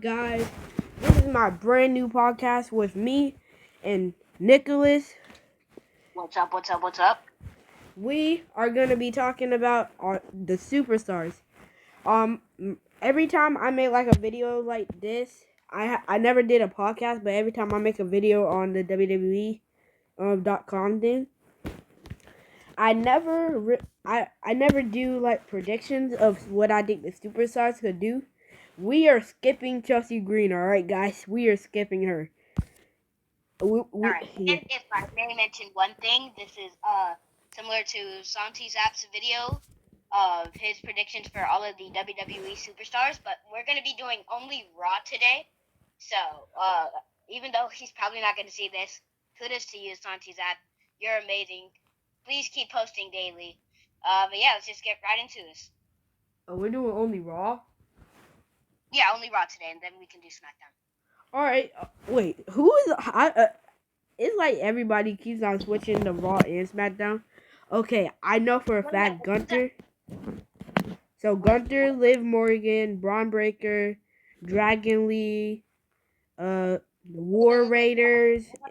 Guys, this is my brand new podcast with me and Nicholas. What's up? What's up? What's up? We are going to be talking about the superstars. Every time I make like a video like this, I never did a podcast, but every time I make a video on the WWE .com thing, I never do like predictions of what I think the superstars could do. We are skipping Chelsea Green, all right, guys. We are skipping her. All right. Yeah. And if I may mention one thing, this is similar to Santi Zap's video of his predictions for all of the WWE superstars, but we're gonna be doing only Raw today. So even though he's probably not gonna see this, kudos to you, Santi Zap. You're amazing. Please keep posting daily. But yeah, let's just get right into this. Oh, we're doing only Raw? Yeah, only Raw today, and then we can do SmackDown. Alright, wait, who is... it's like everybody keeps on switching to Raw and SmackDown. Okay, I know for a fact Gunter. So Gunter, Liv Morgan, Braun Breaker, Dragon Lee, War Raiders. I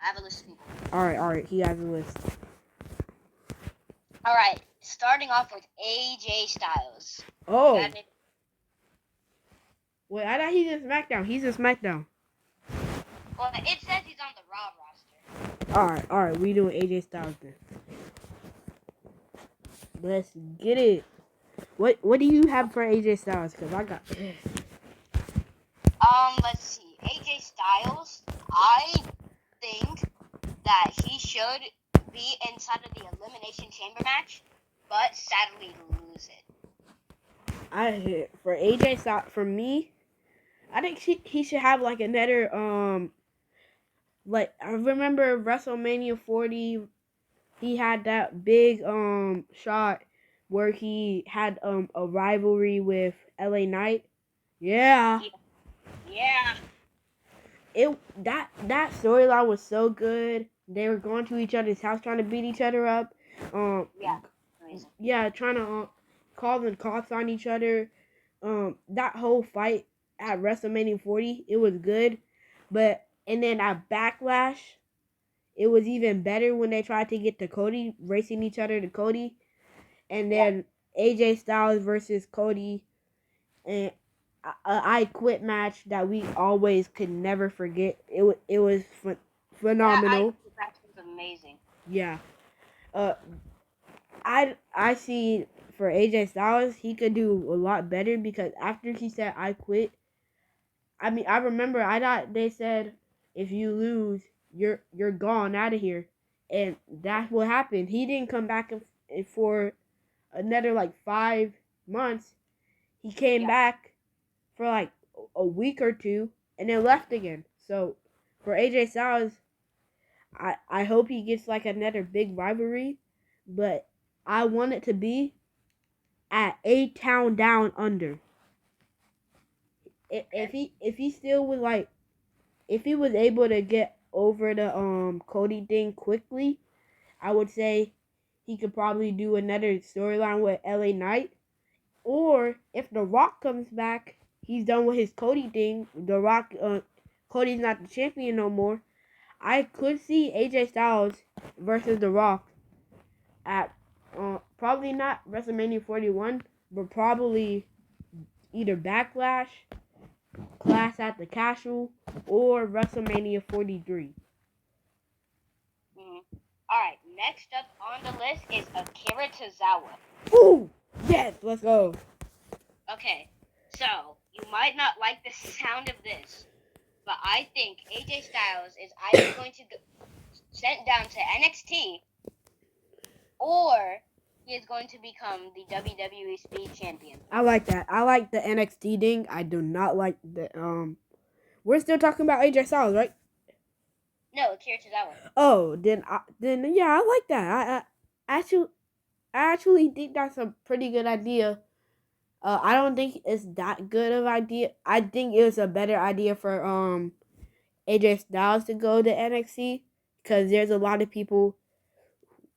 have a list of people. Alright, he has a list. Alright, starting off with AJ Styles. Oh. Wait, I thought he's in SmackDown. He's in SmackDown. Well, it says he's on the Raw roster. Alright, we doing AJ Styles then. Let's get it. What do you have for AJ Styles? Cause I got. Let's see. AJ Styles, I think that he should be inside of the Elimination Chamber match, but sadly lose it. For AJ Styles, for me, I think he should have like another like I remember WrestleMania 40, he had that big shot where he had a rivalry with LA Knight. Yeah. That storyline was so good. They were going to each other's house trying to beat each other up. Trying to call the cops on each other. That whole fight at WrestleMania 40, it was good. And then at Backlash, it was even better when they tried to get to Cody, racing each other to Cody. And then AJ Styles versus Cody. And I Quit match that we always could never forget. It was phenomenal. That was amazing. Yeah. I see for AJ Styles, he could do a lot better because after he said I quit, I mean I remember I thought they said if you lose you're gone out of here, and that's what happened. He didn't come back for another like 5 months. He came back for like a week or two and then left again. So for AJ Styles, I hope he gets like another big rivalry, but I want it to be at A Town Down Under. If he still was like, if he was able to get over the Cody thing quickly, I would say he could probably do another storyline with LA Knight. Or if The Rock comes back, he's done with his Cody thing. The Rock, Cody's not the champion no more. I could see AJ Styles versus The Rock at probably not WrestleMania 41, but probably either Backlash, Clash at the Castle, or WrestleMania 43. Alright, next up on the list is Akira Tozawa. Ooh! Yes, let's go. Okay, so you might not like the sound of this, but I think AJ Styles is either going to get sent down to NXT or he is going to become the WWE Speed Champion. I like that. I like the NXT thing. I do not like the We're still talking about AJ Styles, right? No, Akira Tozawa. Oh, then yeah, I like that. I actually think that's a pretty good idea. I don't think it's that good of idea. I think it was a better idea for AJ Styles to go to NXT because there's a lot of people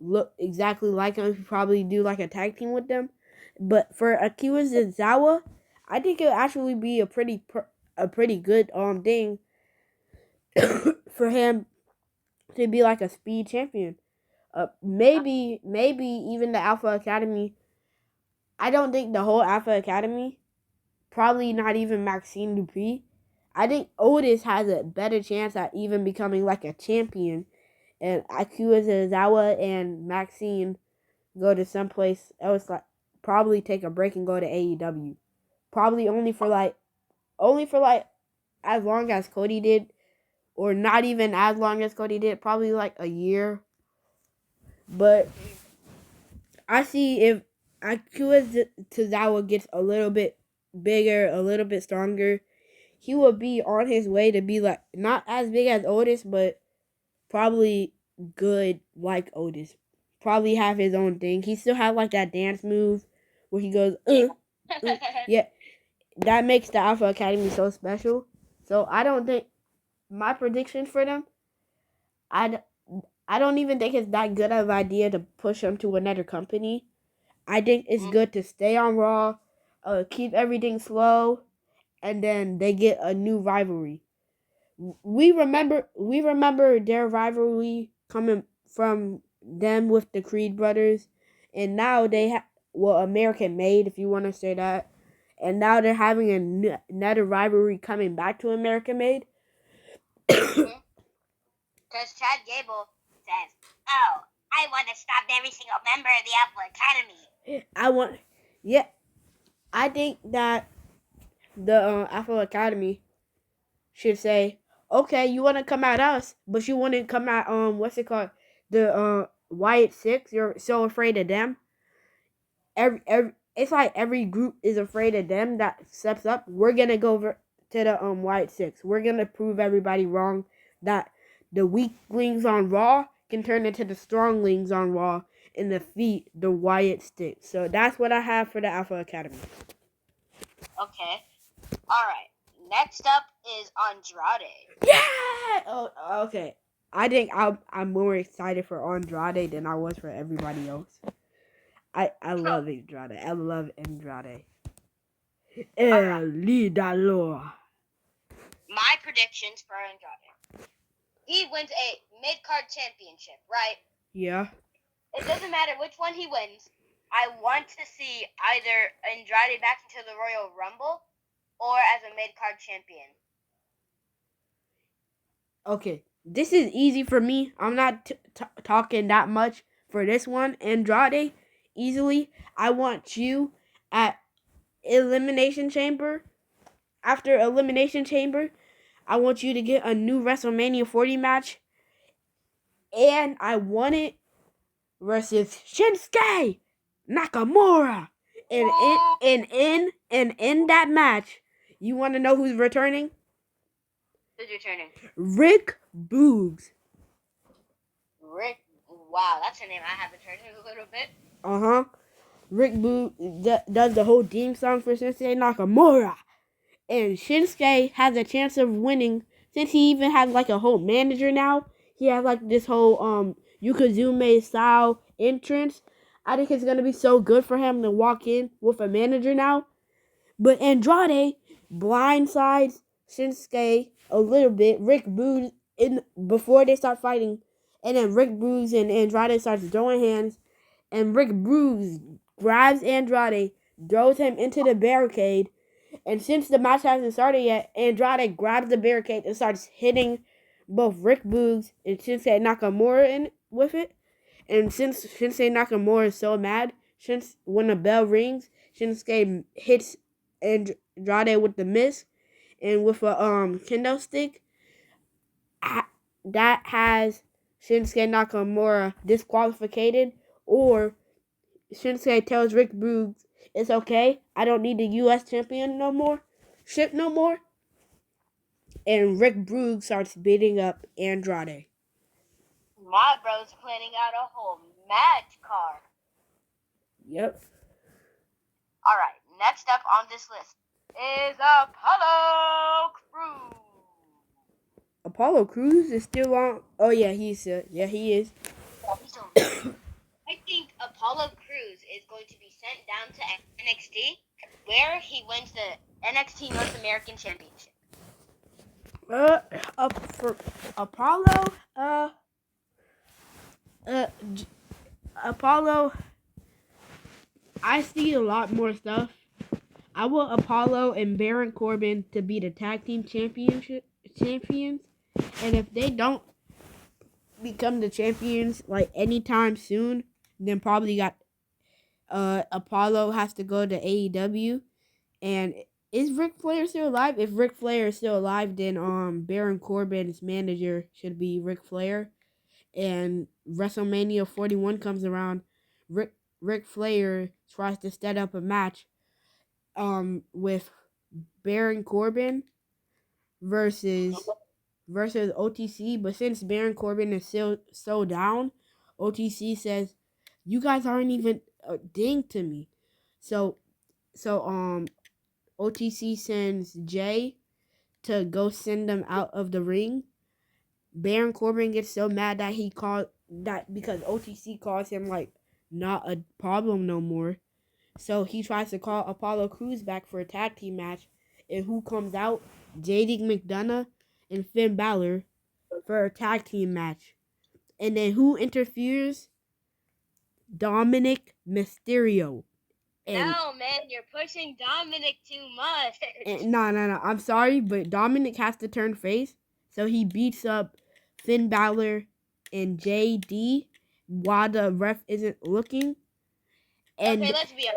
look exactly like him who probably do like a tag team with them. But for Akira Tozawa, I think it would actually be a pretty a pretty good thing for him to be like a speed champion. Maybe even the Alpha Academy. I don't think the whole Alpha Academy. Probably not even Maxine Dupree. I think Otis has a better chance at even becoming like a champion. And Akira Zazawa and Maxine go to someplace else, like probably take a break and go to AEW. Probably only for like as long as Cody did, or not even as long as Cody did. Probably like a year. But I see if Akira Tozawa gets a little bit bigger, a little bit stronger, he will be on his way to be like not as big as Otis, but probably good like Otis. Probably have his own thing. He still have like that dance move where he goes, yeah. That makes the Alpha Academy so special. So I don't think my prediction for them. I I don't even think it's that good of an idea to push them to another company. I think it's good to stay on Raw, keep everything slow, and then they get a new rivalry. We remember their rivalry coming from them with the Creed brothers, and now they American made, if you want to say that, and now they're having another rivalry coming back to American made. Because Chad Gable says, "Oh, I want to stop every single member of the Alpha Academy." I think that the Alpha Academy should say, okay, you want to come at us, but you want to come at what's it called, the Wyatt Six. You're so afraid of them. Every it's like every group is afraid of them that steps up. We're gonna go over to the Wyatt Six. We're gonna prove everybody wrong that the weaklings on Raw can turn into the stronglings on Raw and defeat the Wyatt Six. So that's what I have for the Alpha Academy. Okay. Alright. Next up is Andrade. Yeah! Oh, okay. I think I'm more excited for Andrade than I was for everybody else. I love Andrade. I love Andrade. El Lidalo. My predictions for Andrade. He wins a mid-card championship, right? Yeah. It doesn't matter which one he wins. I want to see either Andrade back into the Royal Rumble or as a mid-card champion. Okay. This is easy for me. I'm not talking that much for this one. Andrade, easily. I want you at Elimination Chamber. After Elimination Chamber, I want you to get a new WrestleMania 40 match. And I want it versus Shinsuke Nakamura. And in that match, you want to know who's returning? Who's returning? Rick Boogs. Rick. Wow, that's a name I haven't heard in a little bit. Rick Boogs does the whole theme song for Shinsuke Nakamura. And Shinsuke has a chance of winning since he even has like a whole manager now. He has like this whole Yokozuna style entrance. I think it's gonna be so good for him to walk in with a manager now. But Andrade blindsides Shinsuke a little bit. Rick Boogs in before they start fighting, and then Rick Boogs and Andrade starts throwing hands, and Rick Boogs grabs Andrade, throws him into the barricade. And since the match hasn't started yet, Andrade grabs the barricade and starts hitting both Rick Boogs and Shinsuke Nakamura in with it. And since Shinsuke Nakamura is so mad, since when the bell rings, Shinsuke hits Andrade with the miss and with a kendo stick. That has Shinsuke Nakamura disqualified, or Shinsuke tells Rick Boogs, it's okay, I don't need the U.S. champion no more. And Rick Boogs starts beating up Andrade. My bro's planning out a whole match card. Yep. Alright, next up on this list is Apollo Crews. Apollo Crews is still on. Oh yeah, he is. I think Apollo Crews is going to be sent down to NXT, where he wins the NXT North American Championship. For Apollo, uh, Apollo, I see a lot more stuff. I want Apollo and Baron Corbin to be the tag team champions, and if they don't become the champions like anytime soon, then probably got Apollo has to go to AEW. And is Ric Flair still alive? If Ric Flair is still alive, then Baron Corbin's manager should be Ric Flair. And WrestleMania 41 comes around, Ric Flair tries to set up a match with Baron Corbin versus OTC, but since Baron Corbin is still so down, OTC says you guys aren't even a ding to me. So OTC sends Jay to go send them out of the ring. Baron Corbin gets so mad that he called that because OTC calls him like not a problem no more. So he tries to call Apollo Crews back for a tag team match. And who comes out? JD McDonough and Finn Balor for a tag team match. And then who interferes? Dominic Mysterio. And no, man, you're pushing Dominic too much. No. I'm sorry, but Dominic has to turn face. So he beats up Finn Balor and JD while the ref isn't looking. And okay, let's be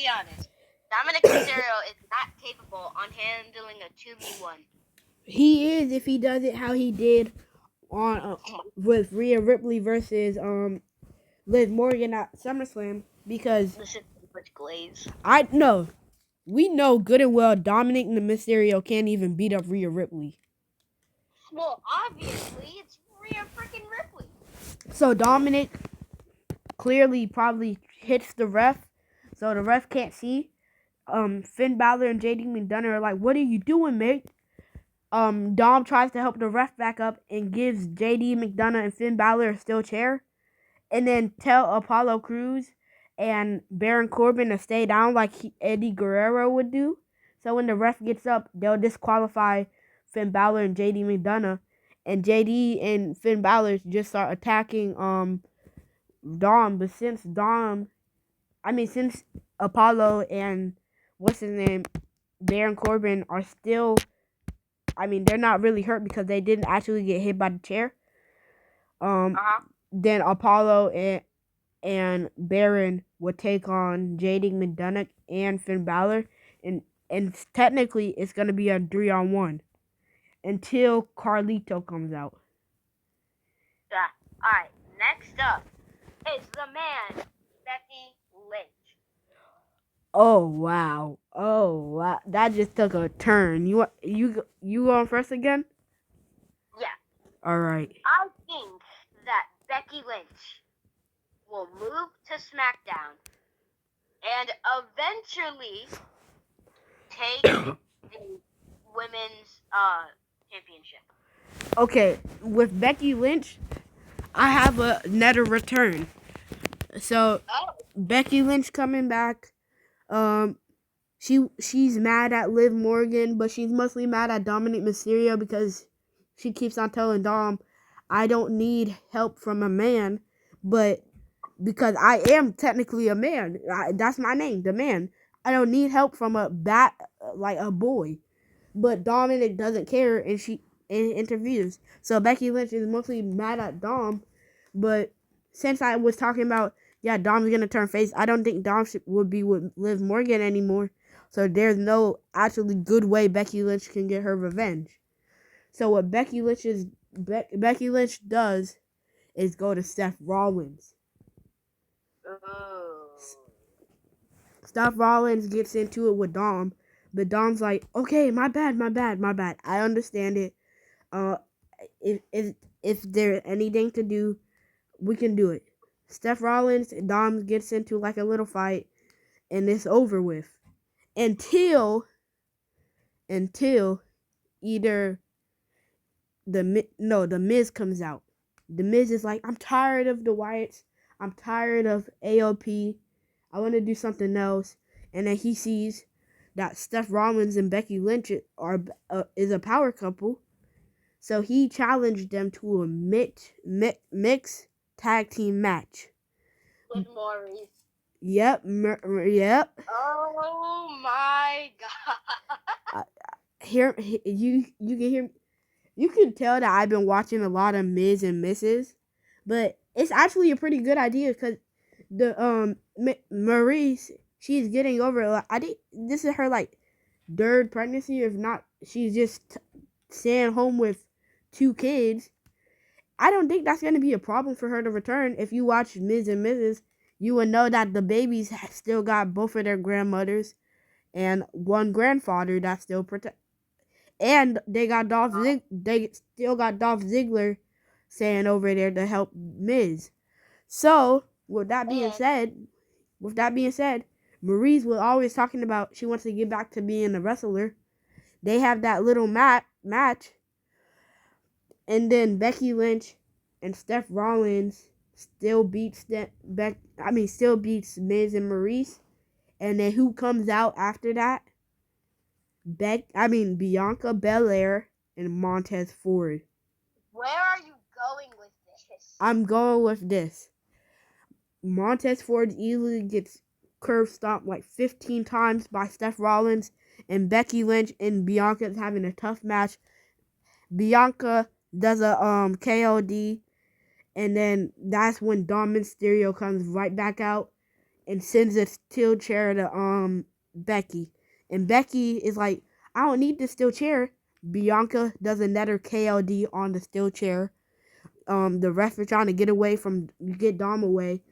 honest. Dominic Mysterio is not capable on handling a 2v1. He is if he does it how he did on with Rhea Ripley versus Liv Morgan at SummerSlam, because this is much glaze. We know good and well Dominic and Mysterio can't even beat up Rhea Ripley. Well, obviously it's Rhea freaking Ripley. So Dominic clearly probably hits the ref, so the ref can't see. Finn Balor and JD McDonough are like, "What are you doing, mate?" Dom tries to help the ref back up and gives JD McDonough and Finn Balor a steel chair, and then tell Apollo Crews and Baron Corbin to stay down like Eddie Guerrero would do. So when the ref gets up, they'll disqualify Finn Balor and JD McDonough, and JD and Finn Balor just start attacking Dom. But since Apollo and what's his name, Baron Corbin are still, they're not really hurt because they didn't actually get hit by the chair. Then Apollo and Baron would take on JD McDonough and Finn Balor, and technically it's gonna be a 3-on-1 until Carlito comes out. Yeah. All right. Next up is the man Becky Lynch. Oh wow! That just took a turn. You going first again? Yeah. All right. I think that Becky Lynch will move to SmackDown and eventually take the women's championship. Okay, with Becky Lynch, I have another return. So Becky Lynch coming back. She's mad at Liv Morgan, but she's mostly mad at Dominic Mysterio because she keeps on telling Dom, "I don't need help from a man," but because I am technically a man, that's my name, the man. I don't need help from a boy. But Dominic doesn't care, and she interviews. So Becky Lynch is mostly mad at Dom, but since I was talking about, Dom's gonna turn face, I don't think Dom would be with Liv Morgan anymore. So there's no actually good way Becky Lynch can get her revenge. So what Becky Lynch does is go to Seth Rollins. Seth Rollins gets into it with Dom, but Dom's like, "Okay, my bad. I understand it. If there's anything to do, we can do it." Seth Rollins and Dom gets into like a little fight, and it's over with. Until either the Miz comes out. The Miz is like, "I'm tired of the Wyatts. I'm tired of AOP. I want to do something else." And then he sees that Seth Rollins and Becky Lynch is a power couple, So he challenged them to a mixed tag team match. With Maurice. Yep, yep. Oh my god. Here, you can hear. You can tell that I've been watching a lot of Miz and Mrs. But it's actually a pretty good idea because the Maurice, she's getting over. I think this is her like third pregnancy. If not, she's just staying home with 2 kids. I don't think that's gonna be a problem for her to return. If you watch Ms. and Mrs., you would know that the babies still got both of their grandmothers and one grandfather that still protect. And they got they still got Dolph Ziggler staying over there to help Miz. So with that being said, Maurice was always talking about she wants to get back to being a wrestler. They have that little match, and then Becky Lynch and Steph Rollins still beats still beats Miz and Maurice. And then who comes out after that? Bianca Belair and Montez Ford. Where are you going with this? I'm going with this. Montez Ford easily gets curb stomped like 15 times by Steph Rollins, and Becky Lynch and Bianca's having a tough match. Bianca does a KOD, and then that's when Dom Mysterio comes right back out and sends a steel chair to Becky. And Becky is like, I don't need the steel chair. Bianca does another KOD on the steel chair. The ref is trying to get Dom away.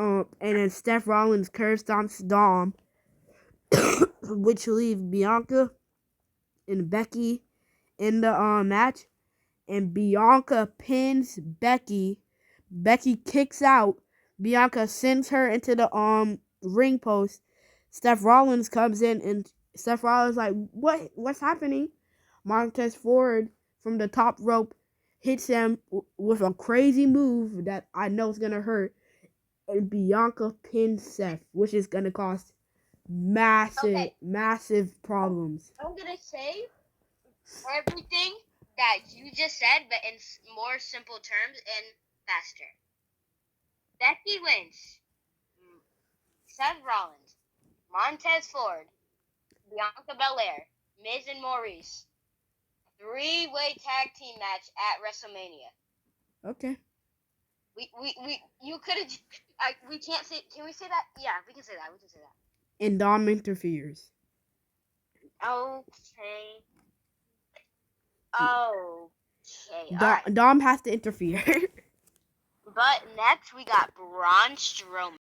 And then Steph Rollins curb stomps Dom, which leaves Bianca and Becky in the match. And Bianca pins Becky. Becky kicks out. Bianca sends her into the ring post. Steph Rollins comes in, and Steph Rollins like, what's happening? Montez Ford from the top rope hits him with a crazy move that I know is gonna hurt, and Bianca pins Seth, which is gonna cause massive problems. I'm gonna say everything that you just said, but in more simple terms and faster. Becky Lynch, Seth Rollins, Montez Ford, Bianca Belair, Miz and Maurice. 3-way tag team match at WrestleMania. Okay. You could have. We can't say. Can we say that? Yeah, we can say that. We can say that. And Dom interferes. Okay. Okay. Dom has to interfere. But next we got Braun Strowman.